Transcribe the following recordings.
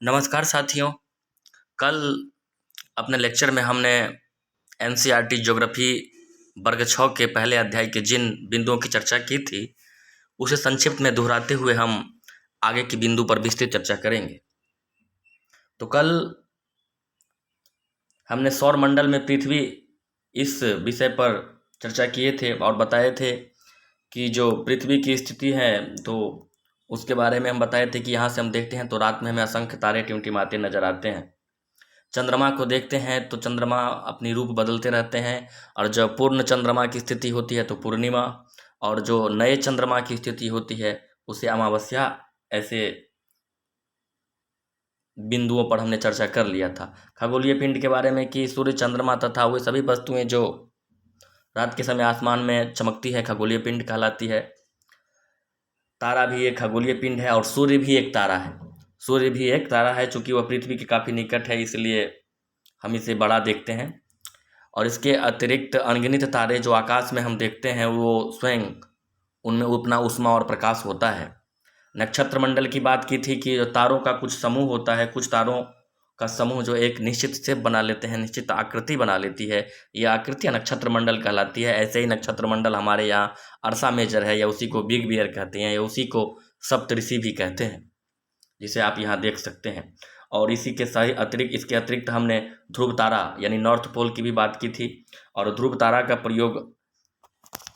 नमस्कार साथियों। कल अपने लेक्चर में हमने एनसीईआरटी ज्योग्राफी वर्ग 6 के पहले अध्याय के जिन बिंदुओं की चर्चा की थी उसे संक्षिप्त में दोहराते हुए हम आगे की बिंदु पर विस्तृत चर्चा करेंगे। तो कल हमने सौर मंडल में पृथ्वी इस विषय पर चर्चा किए थे और बताए थे कि जो पृथ्वी की स्थिति है तो उसके बारे में हम बताए थे कि यहाँ से हम देखते हैं तो रात में हमें असंख्य तारे टिमटिमाते नजर आते हैं। चंद्रमा को देखते हैं तो चंद्रमा अपनी रूप बदलते रहते हैं और जब पूर्ण चंद्रमा की स्थिति होती है तो पूर्णिमा, और जो नए चंद्रमा की स्थिति होती है उसे अमावस्या। ऐसे बिंदुओं पर हमने चर्चा कर लिया था। खगोलीय पिंड के बारे में कि सूर्य, चंद्रमा तथा वे सभी वस्तुएं जो रात के समय आसमान में चमकती है खगोलीय पिंड कहलाती है। तारा भी एक खगोलीय पिंड है और सूर्य भी एक तारा है। सूर्य भी एक तारा है, चूंकि वह पृथ्वी के काफ़ी निकट है इसलिए हम इसे बड़ा देखते हैं। और इसके अतिरिक्त अनगिनत तारे जो आकाश में हम देखते हैं वो स्वयं उनमें उतना ऊष्मा और प्रकाश होता है। नक्षत्र मंडल की बात की थी कि तारों का कुछ समूह होता है, कुछ तारों का समूह जो एक निश्चित शेप बना लेते हैं, निश्चित आकृति बना लेती है, यह आकृतियाँ नक्षत्र मंडल कहलाती है। ऐसे ही नक्षत्र मंडल हमारे यहाँ अर्सा मेजर है, या उसी को बिग बियर कहते हैं, या उसी को सप्तऋषि भी कहते हैं, जिसे आप यहाँ देख सकते हैं। और इसी के सही अतिरिक्त इसके अतिरिक्त हमने ध्रुव तारा यानी नॉर्थ पोल की भी बात की थी। और ध्रुव तारा का प्रयोग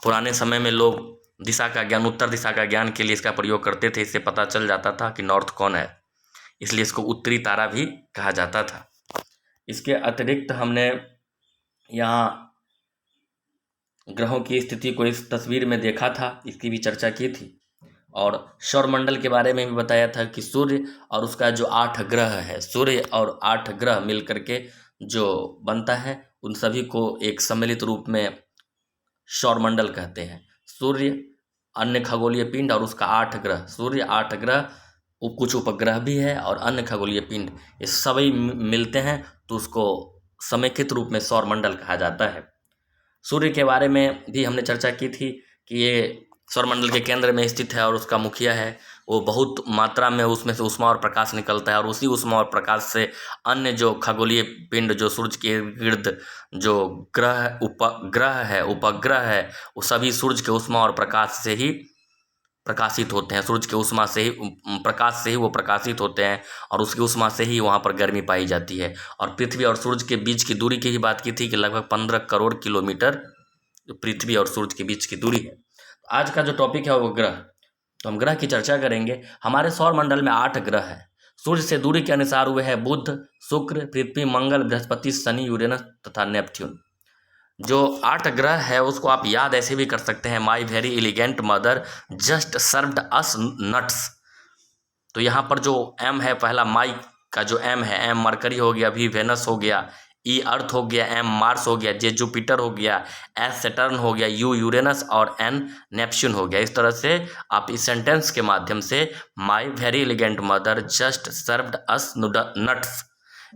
पुराने समय में लोग दिशा का ज्ञान, उत्तर दिशा का ज्ञान के लिए इसका प्रयोग करते थे। इससे पता चल जाता था कि नॉर्थ कौन है, इसलिए इसको उत्तरी तारा भी कहा जाता था। इसके अतिरिक्त हमने यहाँ ग्रहों की स्थिति को इस तस्वीर में देखा था, इसकी भी चर्चा की थी। और सौरमंडल के बारे में भी बताया था कि सूर्य और उसका जो 8 ग्रह है, सूर्य और 8 ग्रह मिल करके जो बनता है उन सभी को एक सम्मिलित रूप में सौरमंडल कहते हैं। सूर्य, अन्य खगोलीय पिंड और उसका 8 ग्रह, सूर्य, 8 ग्रह, कुछ उपग्रह भी है और अन्य खगोलीय पिंड, ये सभी मिलते हैं तो उसको समेकित रूप में सौरमंडल कहा जाता है। सूर्य के बारे में भी हमने चर्चा की थी कि ये सौरमंडल के केंद्र में स्थित है और उसका मुखिया है। वो बहुत मात्रा में उसमें से ऊष्मा और प्रकाश निकलता है और उसी ऊष्मा और प्रकाश से अन्य जो खगोलीय पिंड जो सूर्य के इर्द जो उपग्रह है वो सभी सूर्य के ऊष्मा और प्रकाश से ही प्रकाशित होते हैं। सूर्य के ऊष्मा से ही, प्रकाश से ही वो प्रकाशित होते हैं और उसकी ऊष्मा से ही वहाँ पर गर्मी पाई जाती है। और पृथ्वी और सूर्य के बीच की दूरी की भी बात की थी कि लगभग 15 करोड़ किलोमीटर पृथ्वी और सूर्य के बीच की दूरी है। आज का जो टॉपिक है वो ग्रह, तो हम ग्रह की चर्चा करेंगे। हमारे सौर मंडल में 8 ग्रह है। सूर्य से दूरी के अनुसार वे है बुध, शुक्र, पृथ्वी, मंगल, बृहस्पति, शनि, यूरेनस तथा नेपच्यून। जो 8 ग्रह है उसको आप याद ऐसे भी कर सकते हैं, my very elegant mother just served us nuts. तो यहाँ पर जो एम है, पहला माई का जो एम है, एम मरकरी हो गया, वी वेनस हो गया, ई अर्थ हो गया, एम मार्स हो गया, जे जुपिटर हो गया, एस सैटर्न हो गया, यू यूरेनस और एन नेपच्यून हो गया। इस तरह से आप इस सेंटेंस के माध्यम से my very elegant mother just served us nuts,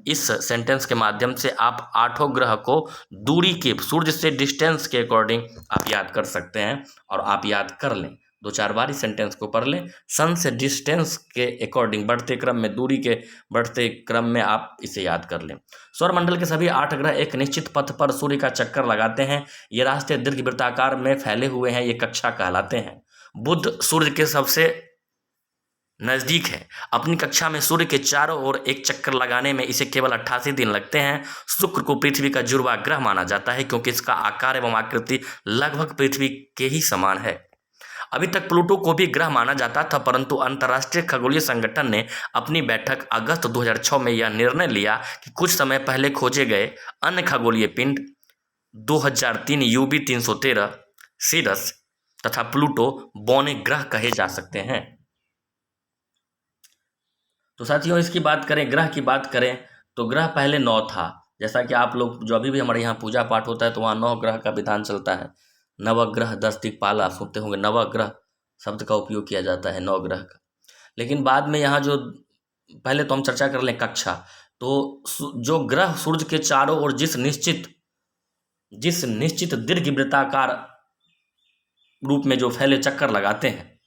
इस सेंटेंस के माध्यम से आप 8 ग्रह को दूरी के, सूर्य से डिस्टेंस के अकॉर्डिंग आप याद कर सकते हैं। और आप याद कर लें, 2-4 बार इस सेंटेंस को पढ़ लें। सन से डिस्टेंस के अकॉर्डिंग, बढ़ते क्रम में, दूरी के बढ़ते क्रम में आप इसे याद कर लें। सौरमंडल के सभी 8 ग्रह एक निश्चित पथ पर सूर्य का चक्कर लगाते हैं। ये रास्ते दीर्घवृत्ताकार में फैले हुए हैं, ये कक्षा कहलाते हैं। बुध सूर्य के सबसे नज़दीक है। अपनी कक्षा में सूर्य के चारों ओर एक चक्कर लगाने में इसे केवल 88 दिन लगते हैं। शुक्र को पृथ्वी का जुड़वा ग्रह माना जाता है क्योंकि इसका आकार एवं आकृति लगभग पृथ्वी के ही समान है। अभी तक प्लूटो को भी ग्रह माना जाता था, परंतु अंतर्राष्ट्रीय खगोलीय संगठन ने अपनी बैठक अगस्त 2006 में यह निर्णय लिया कि कुछ समय पहले खोजे गए अन्य खगोलीय पिंड 2003 UB 313 सीरस तथा प्लूटो बौने ग्रह कहे जा सकते हैं। तो साथियों, इसकी बात करें, ग्रह की बात करें तो ग्रह पहले 9 था। जैसा कि आप लोग जो अभी भी हमारे यहाँ पूजा पाठ होता है तो वहाँ 9 ग्रह का विधान चलता है। नवग्रह 10 दिक्पाल, आप सुनते होंगे, नवग्रह शब्द का उपयोग किया जाता है 9 ग्रह का। लेकिन बाद में यहाँ जो, पहले तो हम चर्चा कर लें कक्षा। तो जो ग्रह सूर्य के चारों ओर जिस निश्चित दीर्घवृत्ताकार रूप में जो फैले चक्कर लगाते हैं,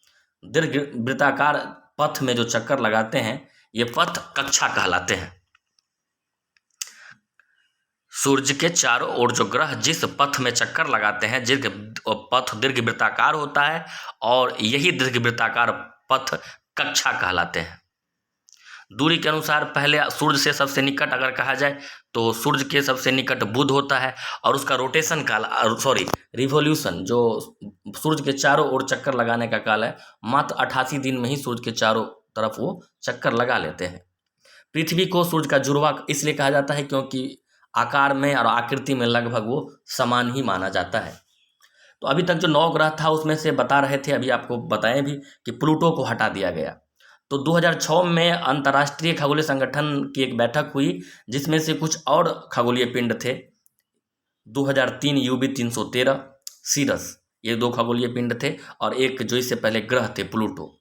दीर्घवृत्ताकार पथ में जो चक्कर लगाते हैं, ये पथ कक्षा कहलाते हैं। सूर्य के चारों ओर जो ग्रह जिस पथ में चक्कर लगाते हैं, पथ दीर्घवृत्ताकार होता है और यही दीर्घवृत्ताकार पथ कक्षा कहलाते हैं। दूरी के अनुसार पहले सूर्य से सबसे निकट अगर कहा जाए तो सूर्य के सबसे निकट बुध होता है और उसका रोटेशन काल रिवॉल्यूशन जो सूर्य के चारों ओर चक्कर लगाने का काल है मात्र 88 दिन में ही सूर्य के चारों तरफ वो चक्कर लगा लेते हैं। पृथ्वी को सूर्य का जुड़वा इसलिए कहा जाता है क्योंकि आकार में और आकृति में लगभग वो समान ही माना जाता है। तो अभी तक जो 9 ग्रह था उसमें से बता रहे थे, अभी आपको बताएं भी कि प्लूटो को हटा दिया गया। तो 2006 में अंतर्राष्ट्रीय खगोलीय संगठन की एक बैठक हुई जिसमें से कुछ और खगोलीय पिंड थे। 2003 UB 313 सीरस, ये 2 खगोलीय पिंड थे और एक जो इससे पहले ग्रह थे प्लूटो।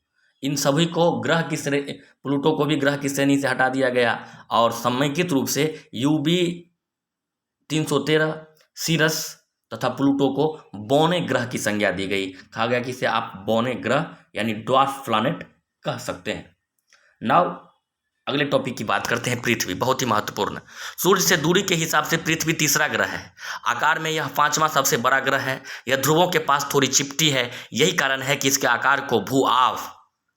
इन सभी को प्लूटो को भी ग्रह की श्रेणी से हटा दिया गया और समेकित रूप से UB 313 सीरस तथा प्लूटो को बौने ग्रह की संज्ञा दी गई। कहा गया कि इसे आप बौने ग्रह यानी ड्वार्फ प्लैनेट कह सकते हैं। नाउ अगले टॉपिक की बात करते हैं, पृथ्वी, बहुत ही महत्वपूर्ण। सूर्य से दूरी के हिसाब से पृथ्वी तीसरा ग्रह है। आकार में यह 5वां सबसे बड़ा ग्रह है। यह ध्रुवों के पास थोड़ी चिपटी है, यही कारण है कि इसके आकार को भूआव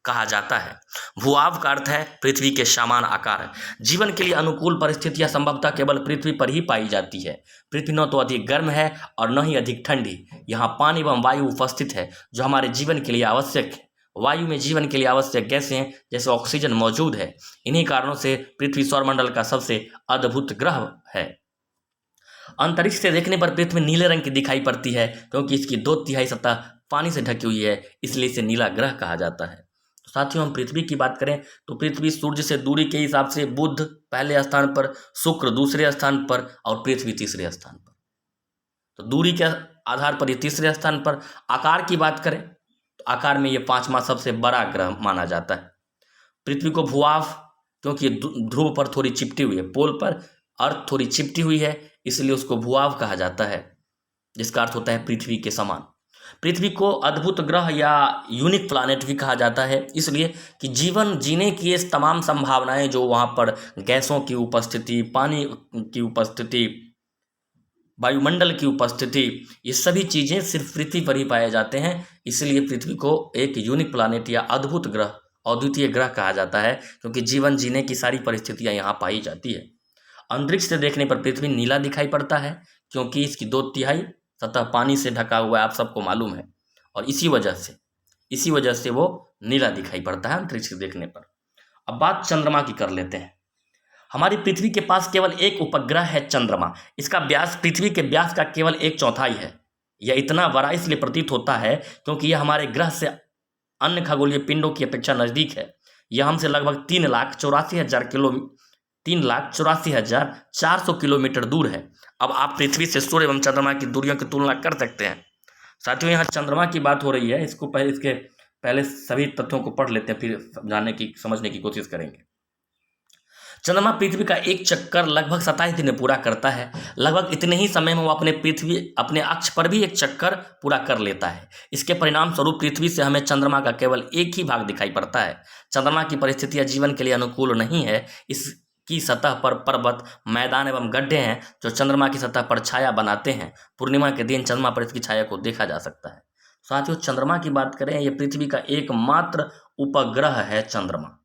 कहा जाता है। भूआव का अर्थ है पृथ्वी के समान आकार। जीवन के लिए अनुकूल परिस्थितियां संभवतः केवल पृथ्वी पर ही पाई जाती है। पृथ्वी न तो अधिक गर्म है और न ही अधिक ठंडी। यहाँ पानी एवं वायु उपस्थित है जो हमारे जीवन के लिए आवश्यक है। वायु में जीवन के लिए आवश्यक गैसें जैसे ऑक्सीजन मौजूद है। इन्हीं कारणों से पृथ्वी सौरमंडल का सबसे अद्भुत ग्रह है। अंतरिक्ष से देखने पर पृथ्वी नीले रंग की दिखाई पड़ती है क्योंकि इसकी 2/3 सतह पानी से ढकी हुई है, इसलिए इसे नीला ग्रह कहा जाता है। तो साथियों, हम पृथ्वी की बात करें तो पृथ्वी सूर्य से दूरी के हिसाब से बुध पहले स्थान पर, शुक्र दूसरे स्थान पर और पृथ्वी तीसरे स्थान पर। तो दूरी के आधार पर ये तीसरे स्थान पर। आकार की बात करें तो आकार में ये 5वां सबसे बड़ा ग्रह माना जाता है। पृथ्वी को भूआव क्योंकि ये ध्रुव पर थोड़ी चिपटी हुई है, पोल पर अर्थ थोड़ी चिपटी हुई है, इसलिए उसको भूआव कहा जाता है, जिसका अर्थ होता है पृथ्वी के समान। पृथ्वी को अद्भुत ग्रह या यूनिक प्लैनेट भी कहा जाता है, इसलिए कि जीवन जीने की ये तमाम संभावनाएं जो वहाँ पर गैसों की उपस्थिति, पानी की उपस्थिति, वायुमंडल की उपस्थिति, ये सभी चीज़ें सिर्फ पृथ्वी पर ही पाए जाते हैं। इसलिए पृथ्वी को एक यूनिक प्लैनेट या अद्भुत ग्रह, अद्वितीय ग्रह कहा जाता है क्योंकि जीवन जीने की सारी परिस्थितियाँ यहाँ पाई जाती है। अंतरिक्ष से देखने पर पृथ्वी नीला दिखाई पड़ता है क्योंकि इसकी 2/3 सतह पानी से ढका हुआ है, आप सबको मालूम है, और इसी वजह से वो नीला दिखाई पड़ता है अंतरिक्ष से देखने पर। अब बात चंद्रमा की कर लेते हैं। हमारी पृथ्वी के पास केवल एक उपग्रह है चंद्रमा। इसका व्यास पृथ्वी के व्यास का केवल 1/4 है। यह इतना बड़ा इसलिए प्रतीत होता है क्योंकि यह हमारे ग्रह से अन्य खगोलीय पिंडों की अपेक्षा नज़दीक है। यह हमसे लगभग 3,84,400 किलोमीटर दूर है। अब आप पृथ्वी से सूर्य एवं चंद्रमा की दूरियों की तुलना कर सकते हैं। साथियों, यहाँ चंद्रमा की बात हो रही है, इसके पहले सभी तथ्यों को पढ़ लेते हैं, फिर समझने की कोशिश करेंगे। चंद्रमा पृथ्वी का एक चक्कर लगभग 27 दिन में पूरा करता है। लगभग इतने ही समय में वो अपने अक्ष पर भी एक चक्कर पूरा कर लेता है। इसके परिणाम स्वरूप पृथ्वी से हमें चंद्रमा का केवल एक ही भाग दिखाई पड़ता है। चंद्रमा की परिस्थितियां जीवन के लिए अनुकूल नहीं है। इसकी सतह पर पर्वत, मैदान एवं गड्ढे हैं जो चंद्रमा की सतह पर छाया बनाते हैं। पूर्णिमा के दिन चंद्रमा पर इसकी छाया को देखा जा सकता है। साथियों, चंद्रमा की बात करें, यह पृथ्वी का एकमात्र उपग्रह है चंद्रमा।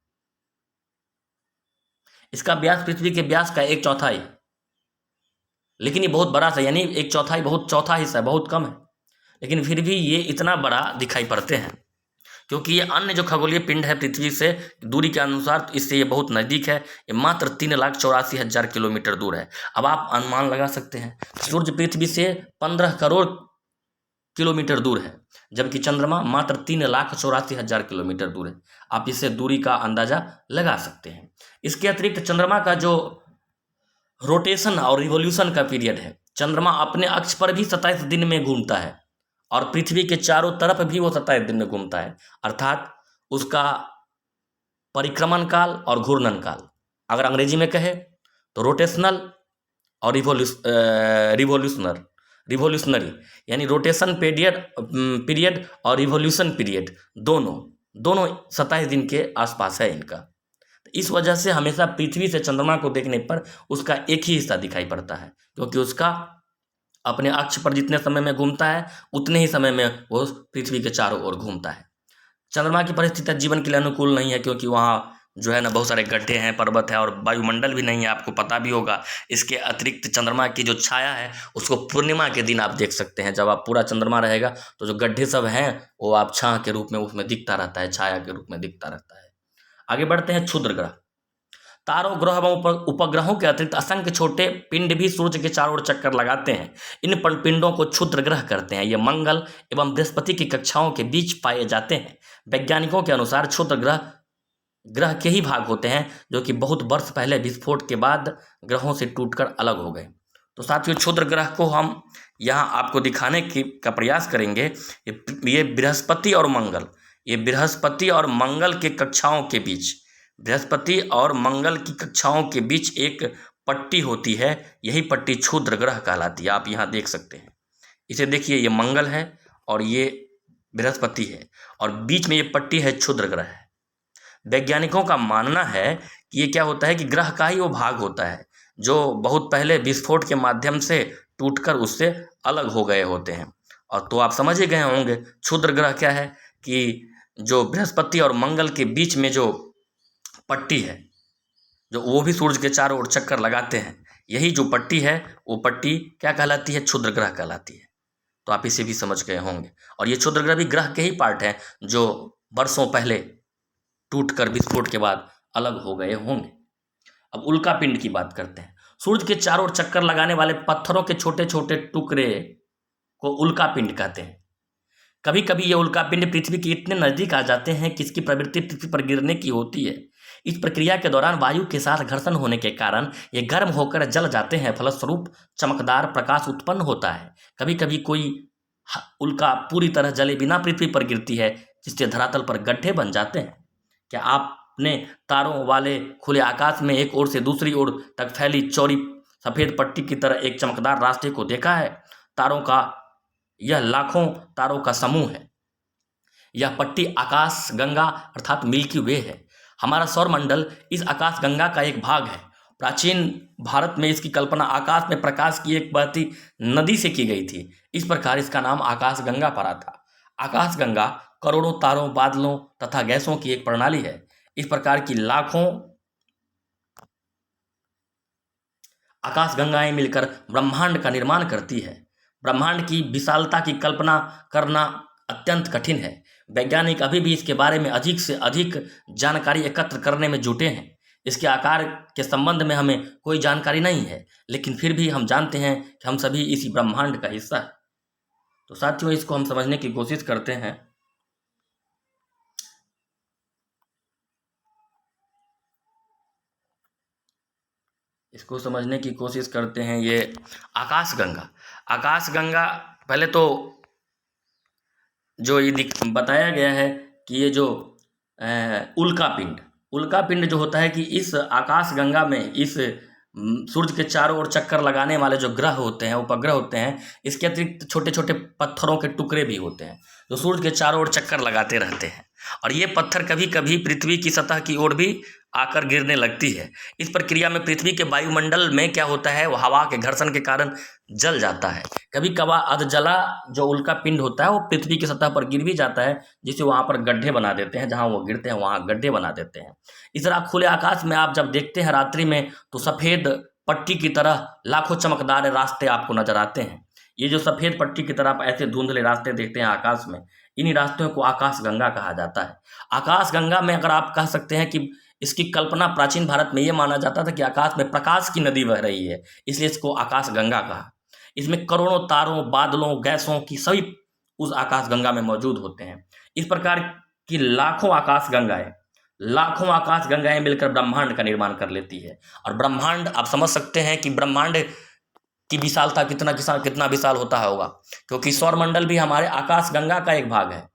इसका व्यास पृथ्वी के व्यास का 1/4, लेकिन ये बहुत बड़ा सा, यानी 1/4 बहुत चौथा हिस्सा है, बहुत कम है, लेकिन फिर भी ये इतना बड़ा दिखाई पड़ते हैं क्योंकि ये अन्य जो खगोलीय पिंड है पृथ्वी से दूरी के अनुसार तो इससे ये बहुत नज़दीक है। ये मात्र 3,84,000 किलोमीटर दूर है। अब आप अनुमान लगा सकते हैं, सूर्य पृथ्वी से 15 करोड़ किलोमीटर दूर है, जबकि चंद्रमा मात्र 3,84,000 किलोमीटर दूर है। आप इससे दूरी का अंदाजा लगा सकते हैं। इसके अतिरिक्त चंद्रमा का जो रोटेशन और रिवॉल्यूशन का पीरियड है, चंद्रमा अपने अक्ष पर भी 27 दिन में घूमता है और पृथ्वी के चारों तरफ भी वो 27 दिन में घूमता है। अर्थात उसका परिक्रमण काल और घूर्णन काल, अगर अंग्रेजी में कहे तो रोटेशनल और रिवोल्यूशनरी, यानी रोटेशन पीरियड और रिवोल्यूशन पीरियड दोनों 27 दिन के आसपास है इनका। इस वजह से हमेशा पृथ्वी से चंद्रमा को देखने पर उसका एक ही हिस्सा दिखाई पड़ता है, क्योंकि उसका अपने अक्ष पर जितने समय में घूमता है उतने ही समय में वो पृथ्वी के चारों ओर घूमता है। चंद्रमा की परिस्थिति जीवन के लिए अनुकूल नहीं है, क्योंकि वहाँ जो है ना बहुत सारे गड्ढे हैं, पर्वत है और वायुमंडल भी नहीं है, आपको पता भी होगा। इसके अतिरिक्त चंद्रमा की जो छाया है उसको पूर्णिमा के दिन आप देख सकते हैं। जब आप पूरा चंद्रमा रहेगा तो जो गड्ढे सब हैं वो आप छाया के रूप में उसमें दिखता रहता है, छाया के रूप में दिखता रहता है। आगे बढ़ते हैं। क्षुद्र ग्रह। तारों, ग्रह एवं उपग्रहों के अतिरिक्त असंख्य छोटे पिंड भी सूर्य के चारों ओर चक्कर लगाते हैं। इन पिंडों को क्षुद्र ग्रह करते हैं। ये मंगल एवं बृहस्पति की कक्षाओं के बीच पाए जाते हैं। वैज्ञानिकों के अनुसार क्षुद्र ग्रह के ही भाग होते हैं जो कि बहुत वर्ष पहले विस्फोट के बाद ग्रहों से टूटकर अलग हो गए। तो साथियों, क्षुद्र ग्रह को हम यहाँ आपको दिखाने का प्रयास करेंगे। ये बृहस्पति और मंगल, ये बृहस्पति और मंगल के कक्षाओं के बीच, बृहस्पति और मंगल की कक्षाओं के बीच एक पट्टी होती है, यही पट्टी क्षुद्र ग्रह कहलाती है। आप यहाँ देख सकते हैं, इसे देखिए, ये मंगल है और ये बृहस्पति है और बीच में ये पट्टी है, क्षुद्र ग्रह है। वैज्ञानिकों का मानना है कि ये क्या होता है कि ग्रह का ही वो भाग होता है जो बहुत पहले विस्फोट के माध्यम से टूटकर उससे अलग हो गए होते हैं। और तो आप समझ ही गए होंगे क्षुद्र ग्रह क्या है, कि जो बृहस्पति और मंगल के बीच में जो पट्टी है, जो वो भी सूर्य के चारों ओर चक्कर लगाते हैं, यही जो पट्टी है वो पट्टी क्या कहलाती है? क्षुद्र ग्रह कहलाती है। तो आप इसे भी समझ गए होंगे। और ये क्षुद्र ग्रह भी ग्रह के ही पार्ट हैं जो वर्षों पहले टूटकर विस्फोट के बाद अलग हो गए होंगे। अब उल्का पिंड की बात करते हैं। सूर्य के चारों ओर चक्कर लगाने वाले पत्थरों के छोटे छोटे टुकड़े को उल्का पिंड कहते हैं। कभी कभी ये उल्का पिंड पृथ्वी के इतने नजदीक आ जाते हैं कि इसकी प्रवृत्ति पृथ्वी पर गिरने की होती है। इस प्रक्रिया के दौरान वायु के साथ घर्षण होने के कारण ये गर्म होकर जल जाते हैं, फलस्वरूप चमकदार प्रकाश उत्पन्न होता है। कभी कभी कोई उल्का पूरी तरह जले बिना पृथ्वी पर गिरती है, जिससे धरातल पर गड्ढे बन जाते हैं। क्या आपने तारों वाले खुले आकाश में एक ओर से दूसरी ओर तक फैली चौड़ी सफेद पट्टी की तरह एक चमकदार रास्ते को देखा है? तारों का यह लाखों तारों का समूह है। यह पट्टी आकाश गंगा अर्थात मिल्की वे है। हमारा सौरमंडल इस आकाश गंगा का एक भाग है। प्राचीन भारत में इसकी कल्पना आकाश में प्रकाश की एक बहती नदी से की गई थी। इस प्रकार इसका नाम आकाश गंगा पड़ा था। आकाश गंगा करोड़ों तारों, बादलों तथा गैसों की एक प्रणाली है। इस प्रकार की लाखों आकाश गंगाएं मिलकर ब्रह्मांड का निर्माण करती है। ब्रह्मांड की विशालता की कल्पना करना अत्यंत कठिन है। वैज्ञानिक अभी भी इसके बारे में अधिक से अधिक जानकारी एकत्र करने में जुटे हैं। इसके आकार के संबंध में हमें कोई जानकारी नहीं है, लेकिन फिर भी हम जानते हैं कि हम सभी इसी ब्रह्मांड का हिस्सा है। तो साथियों, इसको हम समझने की कोशिश करते हैं। ये आकाश गंगा पहले तो जो ये बताया गया है कि ये जो उल्का पिंड जो होता है कि इस आकाश गंगा में इस सूर्य के चारों ओर चक्कर लगाने वाले जो ग्रह होते हैं, उपग्रह होते हैं, इसके अतिरिक्त छोटे छोटे पत्थरों के टुकड़े भी होते हैं जो सूर्य के चारों ओर चक्कर लगाते रहते हैं। और ये पत्थर कभी कभी पृथ्वी की सतह की ओर भी आकर गिरने लगती है। इस प्रक्रिया में पृथ्वी के वायुमंडल में क्या होता है, वो हवा के घर्षण के कारण जल जाता है। कभी कभार अधजला जो उल्का पिंड होता है वो पृथ्वी की सतह पर गिर भी जाता है, जिससे वहाँ पर गड्ढे बना देते हैं। जहाँ वो गिरते हैं वहाँ गड्ढे बना देते हैं। इस तरह खुले आकाश में आप जब देखते हैं रात्रि में, तो सफ़ेद पट्टी की तरह लाखों चमकदार रास्ते आपको नजर आते हैं। ये जो सफ़ेद पट्टी की तरह आप ऐसे धुंधले रास्ते देखते हैं आकाश में, इन्हीं रास्तों को आकाश गंगा कहा जाता है। आकाश गंगा में अगर आप कह सकते हैं कि इसकी कल्पना प्राचीन भारत में ये माना जाता था कि आकाश में प्रकाश की नदी बह रही है, इसलिए इसको आकाश गंगा कहा। इसमें करोड़ों तारों, बादलों, गैसों की सभी उस आकाश गंगा में मौजूद होते हैं। इस प्रकार की लाखों आकाश गंगाएं मिलकर ब्रह्मांड का निर्माण कर लेती है। और ब्रह्मांड, आप समझ सकते हैं कि ब्रह्मांड की विशालता कितना विशाल होता होगा, क्योंकि सौरमंडल भी हमारे आकाश गंगा का एक भाग है।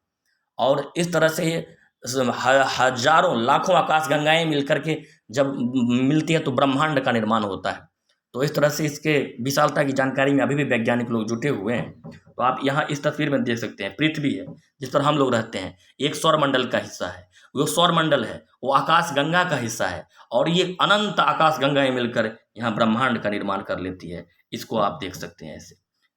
और इस तरह से हजारों लाखों आकाश गंगाएं मिलकर के जब मिलती है तो ब्रह्मांड का निर्माण होता है। तो इस तरह से इसके विशालता की जानकारी में अभी भी वैज्ञानिक लोग जुटे हुए हैं। तो आप यहाँ इस तस्वीर में देख सकते हैं, पृथ्वी है जिस पर हम लोग रहते हैं, एक सौरमंडल का हिस्सा है। वो सौरमंडल है वो आकाश गंगा का हिस्सा है और ये अनंत आकाश गंगाएं मिलकर यहाँ ब्रह्मांड का निर्माण कर लेती है। इसको आप देख सकते हैं ऐसे।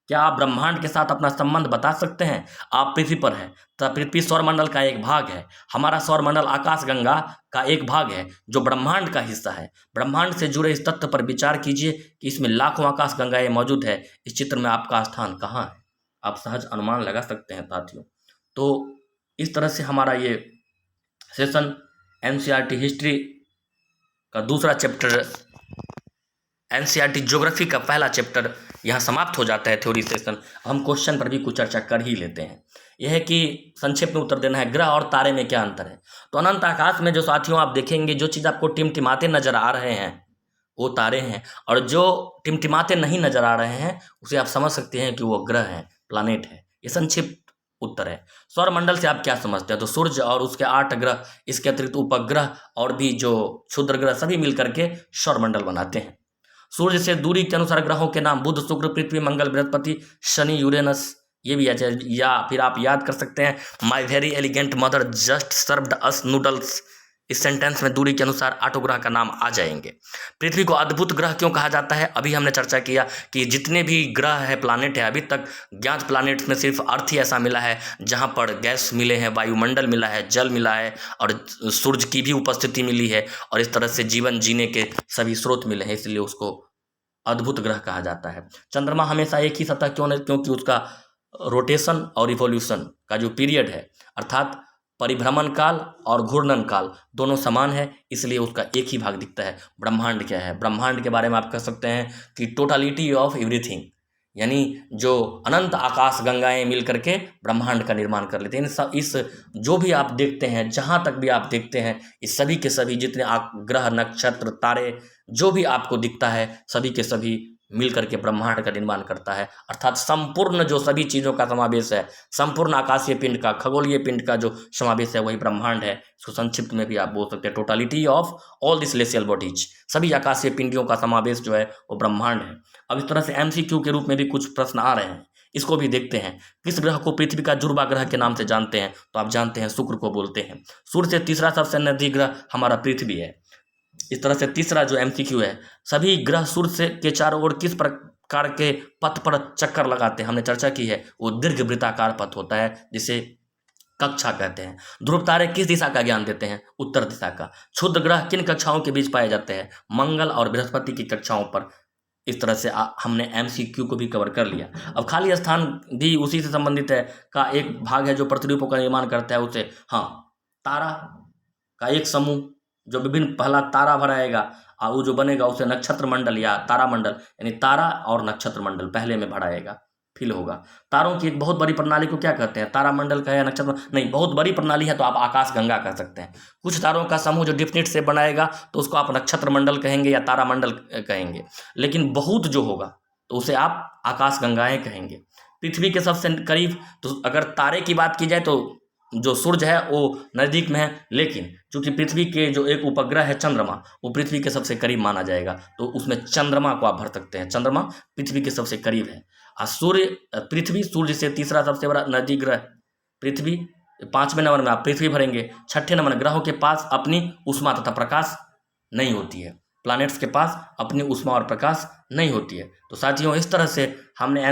क्या आप ब्रह्मांड के साथ अपना संबंध बता सकते हैं? आप पृथ्वी पर हैं तो पृथ्वी सौरमंडल का एक भाग है। हमारा सौरमंडल आकाश गंगा का एक भाग है जो ब्रह्मांड का हिस्सा है। ब्रह्मांड से जुड़े इस तथ्य पर विचार कीजिए कि इसमें लाखों आकाश गंगाएं मौजूद है। इस चित्र में आपका स्थान कहाँ है? आप सहज अनुमान लगा सकते हैं साथियों। तो इस तरह से हमारा ये सेशन एनसीईआरटी हिस्ट्री का दूसरा चैप्टर, एनसीईआरटी ज्योग्राफी का पहला चैप्टर यहाँ समाप्त हो जाता है थ्योरी सेशन। हम क्वेश्चन पर भी कुछ चर्चा कर ही लेते हैं। यह है कि संक्षेप में उत्तर देना है, ग्रह और तारे में क्या अंतर है। तो अनंत आकाश में जो साथियों आप देखेंगे, जो चीज़ आपको टिमटिमाते नजर आ रहे हैं वो तारे हैं, और जो टिमटिमाते नहीं नजर आ रहे हैं उसे आप समझ सकते हैं कि वो ग्रह हैं, प्लानेट है। ये संक्षिप्त उत्तर है। सौरमंडल से आप क्या समझते हैं? तो सूर्य और उसके 8 ग्रह, इसके अतिरिक्त उपग्रह और भी जो क्षुद्र ग्रह सभी मिलकर के सौरमंडल बनाते हैं। सूर्य से दूरी के अनुसार ग्रहों के नाम बुध, शुक्र, पृथ्वी, मंगल, बृहस्पति, शनि, यूरेनस, ये भी है। या फिर आप याद कर सकते हैं, my very elegant mother just served us noodles. इस सेंटेंस में दूरी के अनुसार 8 ग्रह का नाम आ जाएंगे। पृथ्वी को अद्भुत ग्रह क्यों कहा जाता है? अभी हमने चर्चा किया कि जितने भी ग्रह है, प्लानेट है, अभी तक ज्ञात प्लानेट्स में सिर्फ अर्थ ही ऐसा मिला है जहां पर गैस मिले हैं, वायुमंडल मिला है, जल मिला है और सूर्य की भी उपस्थिति मिली है, और इस तरह से जीवन जीने के सभी स्रोत मिले हैं, इसलिए उसको अद्भुत ग्रह कहा जाता है। चंद्रमा हमेशा एक ही सतह क्यों नहीं? क्योंकि उसका रोटेशन और रिवॉल्यूशन का जो पीरियड है, अर्थात परिभ्रमण काल और घूर्णन काल दोनों समान है, इसलिए उसका एक ही भाग दिखता है। ब्रह्मांड क्या है? ब्रह्मांड के बारे में आप कह सकते हैं कि टोटलिटी ऑफ एवरीथिंग, यानी जो अनंत आकाश गंगाएं मिल करके ब्रह्मांड का निर्माण कर लेते हैं। इस जो भी आप देखते हैं, जहाँ तक भी आप देखते हैं, इस सभी के सभी जितने ग्रह, नक्षत्र, तारे जो भी आपको दिखता है, सभी के सभी मिल करके ब्रह्मांड का निर्माण करता है। अर्थात संपूर्ण जो सभी चीज़ों का समावेश है, संपूर्ण आकाशीय पिंड का, खगोलीय पिंड का जो समावेश है, वही ब्रह्मांड है। इसको संक्षिप्त में भी आप बोल सकते हैं totality of all the celestial bodies. सभी आकाशीय पिंडियों का समावेश जो है वो ब्रह्मांड है। अब इस तरह से एमसीक्यू के रूप में भी कुछ प्रश्न आ रहे हैं, इसको भी देखते हैं। किस ग्रह को पृथ्वी का जुड़वा ग्रह के नाम से जानते हैं? तो आप जानते हैं शुक्र को बोलते हैं। सूर्य से तीसरा सबसे नजदीक ग्रह हमारा पृथ्वी है। इस तरह से तीसरा जो एमसीक्यू है, सभी ग्रह सूर्य से के चारों ओर किस प्रकार के पथ पर चक्कर लगाते हैं? हमने चर्चा की है, वो दीर्घ वृत्ताकार पथ होता है जिसे कक्षा कहते हैं। ध्रुव तारे किस दिशा का ज्ञान देते हैं? उत्तर दिशा का। क्षुद्र ग्रह किन कक्षाओं के बीच पाए जाते हैं? मंगल और बृहस्पति की कक्षाओं पर। इस तरह से हमने एमसीक्यू को भी कवर कर लिया। अब खाली स्थान भी उसी से संबंधित है का एक भाग है जो प्रतिरूपों का निर्माण करता है उसे, हाँ, तारा का एक समूह जो विभिन्न पहला तारा भराएगा और वो जो बनेगा उसे नक्षत्र मंडल या तारा मंडल, यानी तारा और नक्षत्र मंडल पहले में भराएगा, फिल होगा। तारों की एक बहुत बड़ी प्रणाली को क्या कहते हैं? तारा मंडल का या नक्षत्र नहीं, बहुत बड़ी प्रणाली है तो आप आकाश गंगा कह सकते हैं। कुछ तारों का समूह जो डिफिनिट से बनाएगा तो उसको आप नक्षत्र मंडल कहेंगे या तारा मंडल कहेंगे, लेकिन बहुत जो होगा तो उसे आप आकाश गंगाएं कहेंगे। पृथ्वी के सबसे करीब, तो अगर तारे की बात की जाए तो जो सूर्य है वो नज़दीक में है, लेकिन चूंकि पृथ्वी के जो एक उपग्रह है चंद्रमा, वो पृथ्वी के सबसे करीब माना जाएगा, तो उसमें चंद्रमा को आप भर सकते हैं। चंद्रमा पृथ्वी के सबसे करीब है और पृथ्वी सूर्य से तीसरा सबसे बड़ा नजदीक ग्रह पृथ्वी। 5वें नंबर में आप पृथ्वी भरेंगे। 6ठे नंबर, ग्रहों के पास अपनी ऊष्मा तथा प्रकाश नहीं होती है। प्लैनेट्स के पास अपनी ऊष्मा और प्रकाश नहीं होती है। तो साथियों, इस तरह से हमने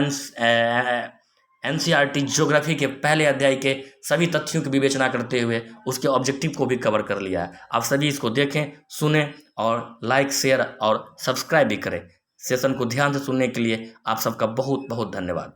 एनसीईआरटी ज्योग्राफी के पहले अध्याय के सभी तथ्यों की विवेचना करते हुए उसके ऑब्जेक्टिव को भी कवर कर लिया है। आप सभी इसको देखें, सुने और लाइक, शेयर और सब्सक्राइब भी करें। सेशन को ध्यान से सुनने के लिए आप सबका बहुत बहुत धन्यवाद।